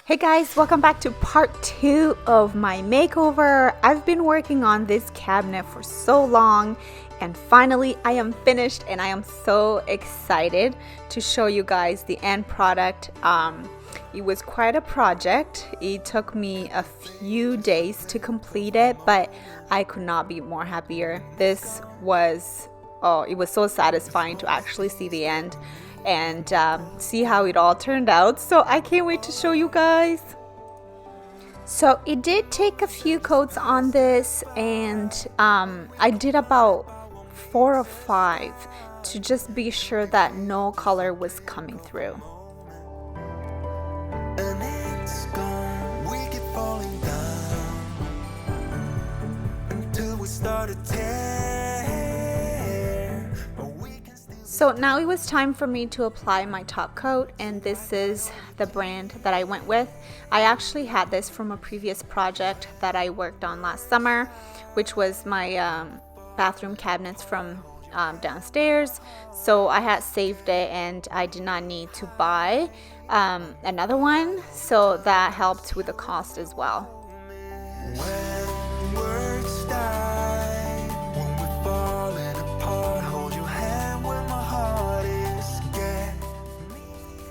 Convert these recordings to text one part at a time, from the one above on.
Hey guys, welcome back to part 2 of my makeover. I've been working on this cabinet for so long and finally I am finished and I am so excited to show you guys the end product. It was quite a project. It took me a few days to complete it, but I could not be more happier. It was so satisfying to actually see the end and see how it all turned out. So I can't wait to show you guys. So it did take a few coats on this, and I did about 4 or 5 to just be sure that no color was coming through. And it's gone, we keep falling down until we start to tear. So now it was time for me to apply my top coat, and this is the brand that I went with. I actually had this from a previous project that I worked on last summer, which was my bathroom cabinets from downstairs. So I had saved it and I did not need to buy another one, so that helped with the cost as well.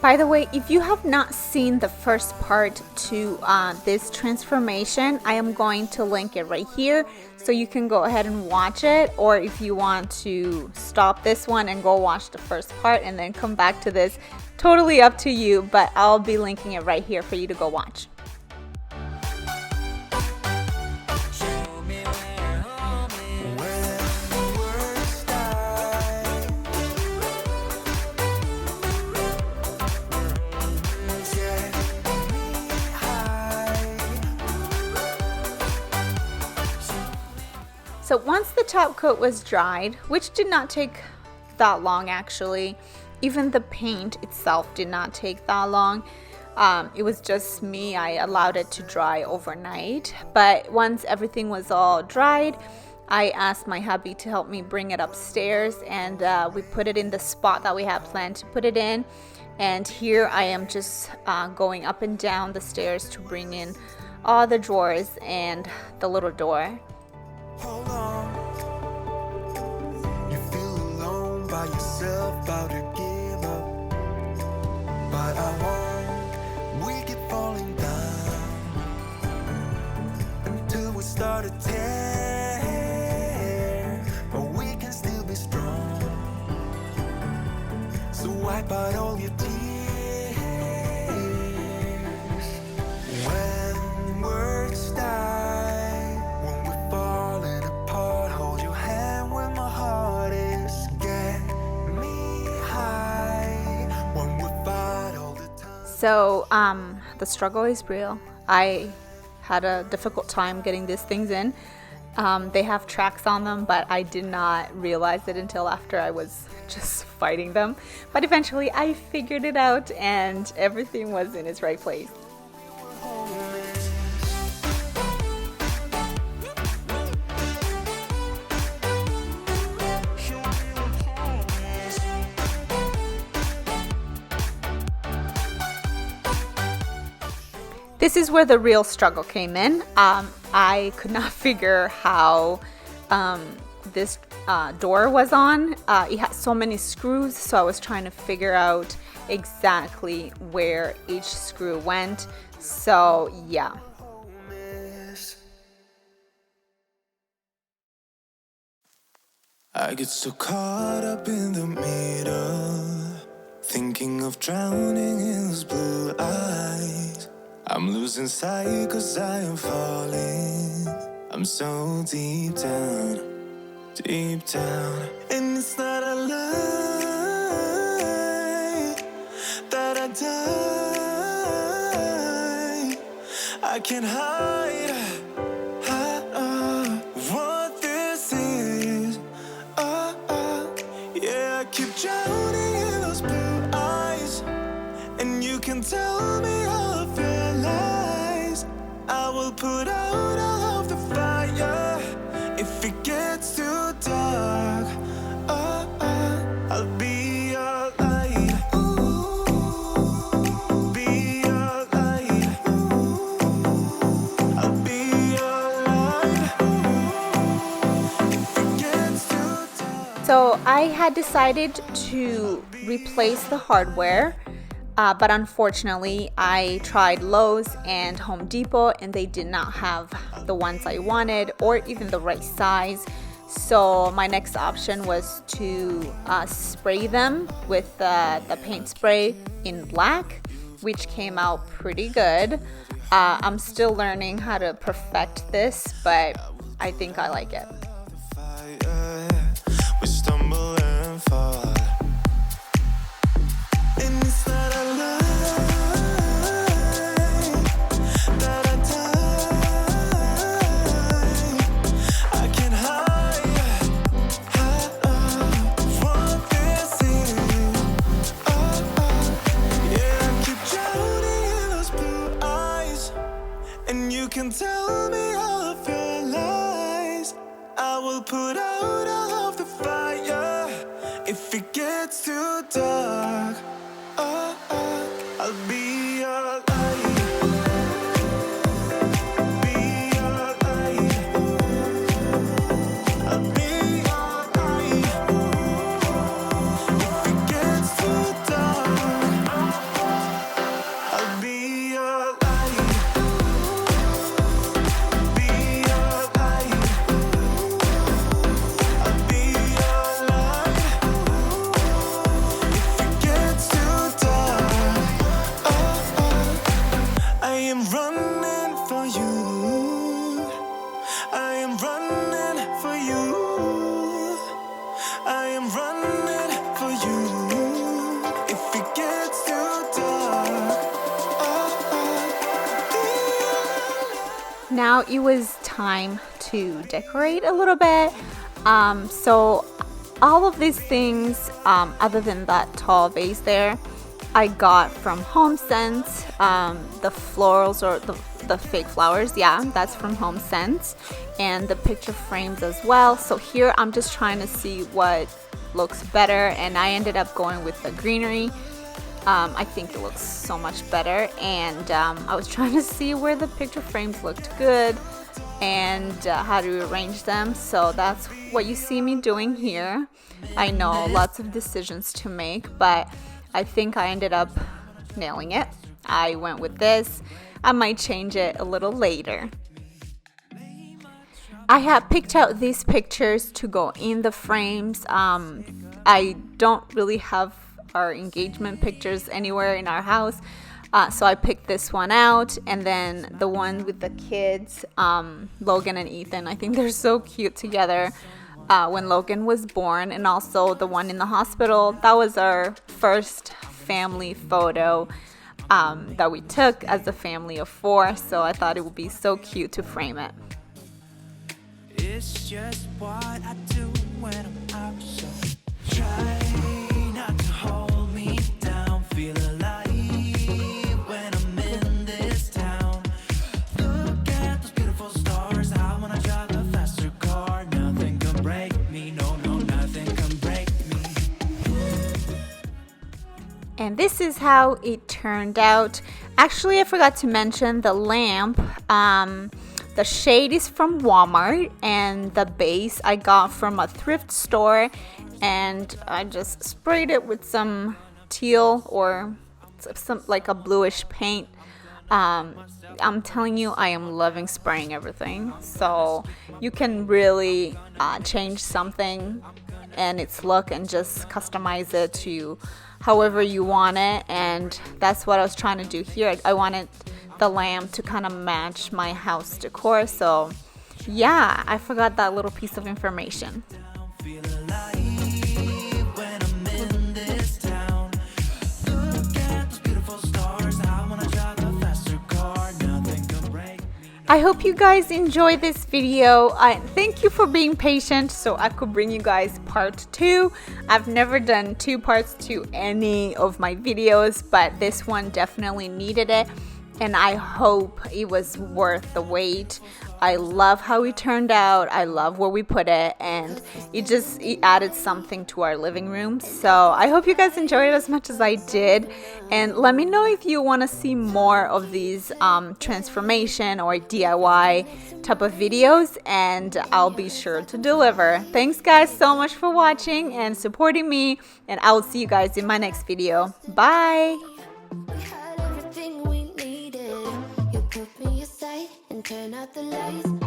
By the way, if you have not seen the first part to this transformation, I am going to link it right here so you can go ahead and watch it, or if you want to stop this one and go watch the first part and then come back to this, totally up to you, but I'll be linking it right here for you to go watch. So once the top coat was dried, which did not take that long actually, even the paint itself did not take that long. It was just me, I allowed it to dry overnight. But once everything was all dried, I asked my hubby to help me bring it upstairs, and we put it in the spot that we had planned to put it in. And here I am just going up and down the stairs to bring in all the drawers and the little door. Hold on. You feel alone by yourself, about to give up. But I won't. We keep falling down until we start to tear. But we can still be strong. So wipe out all your tears. When words die. So the struggle is real. I had a difficult time getting these things in. They have tracks on them, but I did not realize it until after I was just fighting them. But eventually I figured it out and everything was in its right place. This is where the real struggle came in. I could not figure how this door was on. It had so many screws, so I was trying to figure out exactly where each screw went. So yeah. I get so caught up in the middle, thinking of drowning in those blue eyes. I'm losing sight 'cause I am falling. I'm so deep down, and it's not a lie that I die. I can't hide what this is. Yeah, I keep drowning in those blue eyes, and you can tell me all of your lies. I will put out all of the fire if it gets too dark. I'll be your light. Ooh, be your light. had decided to replace the hardware, but unfortunately I tried Lowe's and Home Depot and they did not have the ones I wanted or even the right size. So my next option was to spray them with the paint spray in black, which came out pretty good. I'm still learning how to perfect this, but I think I like it. We stumble and fall. And it's not a lie that I die. I can't hide what this is. Yeah, I keep drowning in those blue eyes, and you can tell me all of your lies. I will put out all of the fire if it gets too dark. I'll be your light. Be your light. I'll be your light. If it gets too dark, I'll be your light. Be your light. I'll be your light. If it gets too dark, I am running for you. I am running for you. I am running for you. If it gets too dark, Now it was time to decorate a little bit. So all of these things, other than that tall vase there, I got from HomeSense. The florals or the fake flowers, yeah, that's from HomeSense, and the picture frames as well. So here I'm just trying to see what looks better, and I ended up going with the greenery. I think it looks so much better, and I was trying to see where the picture frames looked good and how to arrange them. So that's what you see me doing here. I know lots of decisions to make, but I think I ended up nailing it. I went with this. I might change it a little later. I have picked out these pictures to go in the frames. I don't really have our engagement pictures anywhere in our house, so I picked this one out, and then the one with the kids, Logan and Ethan. I think they're so cute together. When Logan was born, and also the one in the hospital. That was our first family photo that we took as a family of 4, so I thought it would be so cute to frame it. it's just what I do when I'm out. So try not to hold me down. Feel alive when I'm in this town. Look at those beautiful stars. I wanna drive a faster car. Nothing can break me. No, nothing can break me. And this is how it turned out. Actually, I forgot to mention the lamp. The shade is from Walmart, and the base I got from a thrift store, and I just sprayed it with some teal or some like a bluish paint. I'm telling you, I am loving spraying everything. So you can really change something and its look and just customize it to however you want it, and that's what I was trying to do here. I wanted the lamp to kind of match my house decor, so yeah, I forgot that little piece of information. Feel alive when I'm in this town. Look at those beautiful stars. I wanna drive a faster car. Nothing can break me. I hope you guys enjoyed this video. Thank you for being patient so I could bring you guys part 2. I've never done 2 parts to any of my videos, but this one definitely needed it. and I hope it was worth the wait. I love how it turned out. I love where we put it, and it added something to our living room. So I hope you guys enjoyed it as much as I did, and let me know if you want to see more of these transformation or DIY type of videos, and I'll be sure to deliver. Thanks guys so much for watching and supporting me, and I will see you guys in my next video. Bye. We had everything we needed. You put me aside and turn out the lights.